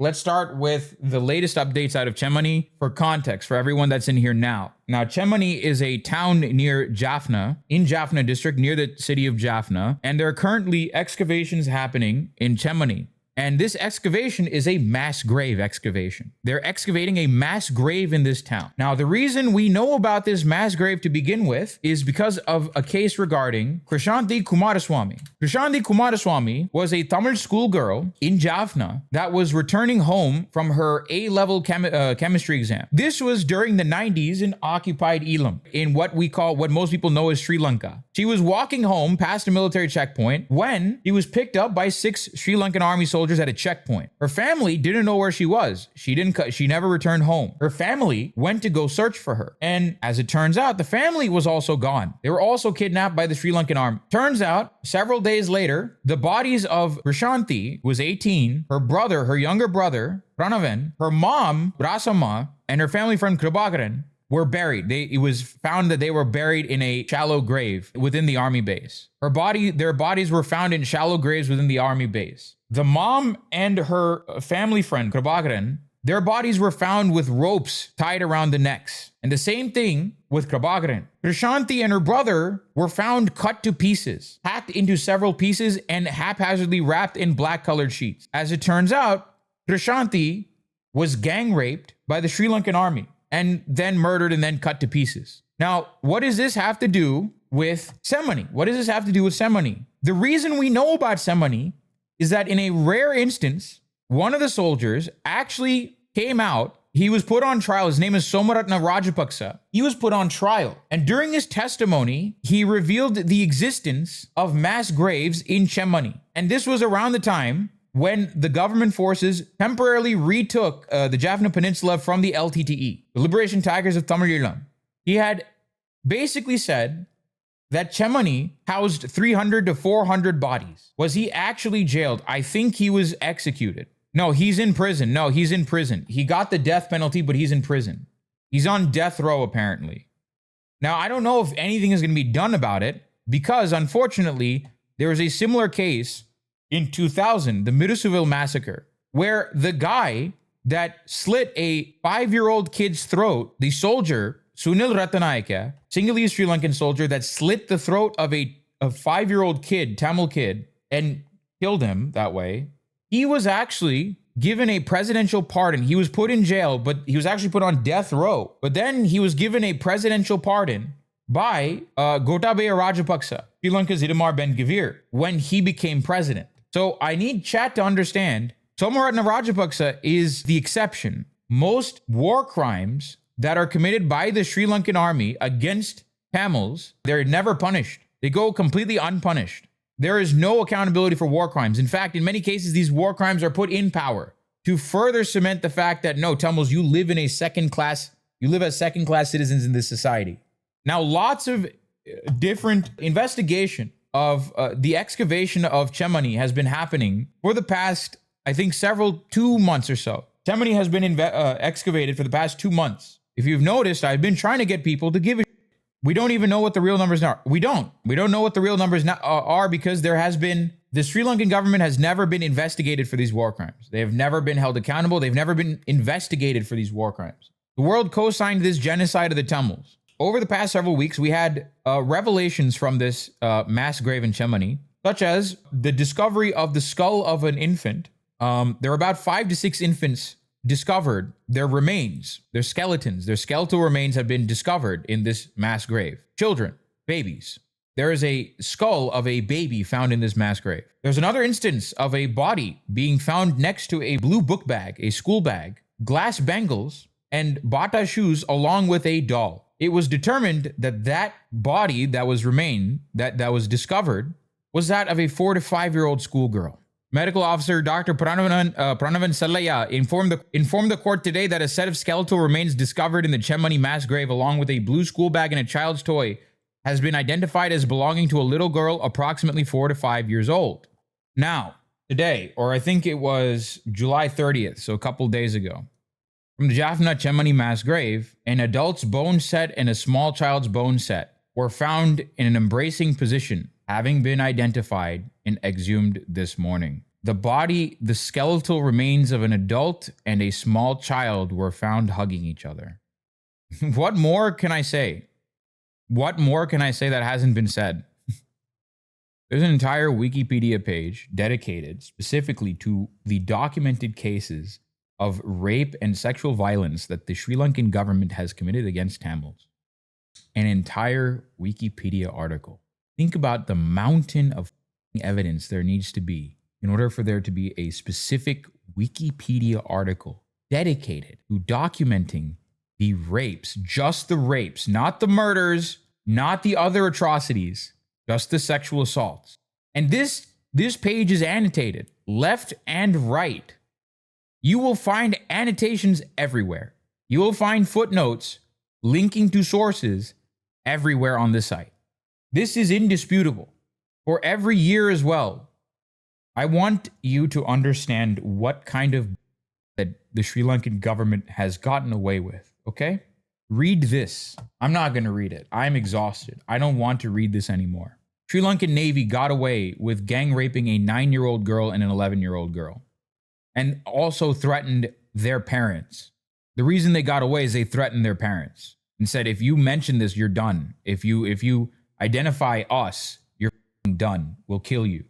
Let's start with the latest updates out of Chemmani for context for everyone that's in here now. Now, Chemmani is a town near Jaffna, in Jaffna district, near the city of Jaffna, and there are currently excavations happening in Chemmani. And this excavation is a mass grave excavation. They're excavating a mass grave in this town. Now, the reason we know about this mass grave to begin with is because of a case regarding Krishanti Kumaraswamy. Krishanti Kumaraswamy was a Tamil schoolgirl in Jaffna that was returning home from her A-level chemistry exam. This was during the 90s in occupied Eelam, in what most people know as Sri Lanka. She was walking home past a military checkpoint when he was picked up by 6 Sri Lankan army soldiers at a checkpoint. Her family didn't know where she was. She never returned home. Her family went to go search for her. And as it turns out, the family was also gone. They were also kidnapped by the Sri Lankan army. Turns out, several days later, the bodies of Krishanti, who was 18, her younger brother, Pranavan, her mom, Rasama, and her family friend Kribakaran were buried. It was found that they were buried in a shallow grave within the army base. Their bodies were found in shallow graves within the army base. The mom and her family friend, Kribakaran, their bodies were found with ropes tied around the necks. And the same thing with Kribakaran. Krishanti and her brother were found cut to pieces, hacked into several pieces, and haphazardly wrapped in black-colored sheets. As it turns out, Krishanti was gang raped by the Sri Lankan army and then murdered and then cut to pieces. Now, what does this have to do with Chemmani? What does this have to do with Chemmani? The reason we know about Chemmani is that in a rare instance, one of the soldiers actually came out. He was put on trial. His name is Somaratna Rajapaksa. He was put on trial. And during his testimony, he revealed the existence of mass graves in Chemmani. And this was around the time when the government forces temporarily retook the Jaffna Peninsula from the LTTE, the Liberation Tigers of Tamil Eelam. He had basically said that Chemmani housed 300 to 400 bodies. Was he actually jailed? I think he was executed. No, he's in prison. No, he's in prison. He got the death penalty, but he's in prison. He's on death row, apparently. Now, I don't know if anything is going to be done about it because, unfortunately, there was a similar case in 2000, the Midusuville massacre, where the guy that slit a 5-year-old kid's throat, the soldier, Sunil Rattanayake, single-use Sri Lankan soldier that slit the throat of a 5-year-old kid, Tamil kid, and killed him that way, he was actually given a presidential pardon. He was put in jail, but he was actually put on death row. But then he was given a presidential pardon by Gotabaya Rajapaksa, Sri Lanka's Itamar Ben-Gvir, when he became president. So I need chat to understand, Somaratna Rajapaksa is the exception. Most war crimes that are committed by the Sri Lankan army against Tamils, they're never punished. They go completely unpunished. There is no accountability for war crimes. In fact, in many cases, these war crimes are put in power to further cement the fact that, no, Tamils, you live as second-class citizens in this society. Now, lots of different investigation of the excavation of Chemmani has been happening for the past, I think, 2 months or so. Chemmani has been excavated for the past 2 months. If you've noticed, I've been trying to get people to give it. We don't even know what the real numbers are. We don't know what the real numbers are because the Sri Lankan government has never been investigated for these war crimes. They have never been held accountable. They've never been investigated for these war crimes. The world co-signed this genocide of the Tamils. Over the past several weeks, we had revelations from this mass grave in Chemmani, such as the discovery of the skull of an infant. There are about 5 to 6 infants discovered. Their remains, their skeletons, their skeletal remains have been discovered in this mass grave. Children, babies. There is a skull of a baby found in this mass grave. There's another instance of a body being found next to a blue book bag, a school bag, glass bangles, and bata shoes along with a doll. It was determined that that body that was discovered was that of a 4 to 5-year-old schoolgirl. Medical officer Dr. Pranavan Sallaya informed the court today that a set of skeletal remains discovered in the Chemmani mass grave along with a blue school bag and a child's toy has been identified as belonging to a little girl approximately 4 to 5 years old. Now, today, or I think it was July 30th, so a couple days ago, from the Jaffna Chemmani mass grave, an adult's bone set and a small child's bone set were found in an embracing position, having been identified and exhumed this morning. The skeletal remains of an adult and a small child were found hugging each other. What more can I say? What more can I say that hasn't been said? There's an entire Wikipedia page dedicated specifically to the documented cases of rape and sexual violence that the Sri Lankan government has committed against Tamils. An entire Wikipedia article. Think about the mountain of evidence there needs to be in order for there to be a specific Wikipedia article dedicated to documenting the rapes, just the rapes, not the murders, not the other atrocities, just the sexual assaults. And this page is annotated left and right. You will find annotations everywhere. You will find footnotes linking to sources everywhere on this site. This is indisputable for every year as well. I want you to understand what kind of that the Sri Lankan government has gotten away with, okay? Read this. I'm not going to read it. I'm exhausted. I don't want to read this anymore. Sri Lankan Navy got away with gang raping a 9-year-old girl and an 11-year-old girl, and also threatened their parents. The reason they got away is they threatened their parents and said, if you mention this, you're done. If you identify us, you're done. We'll kill you.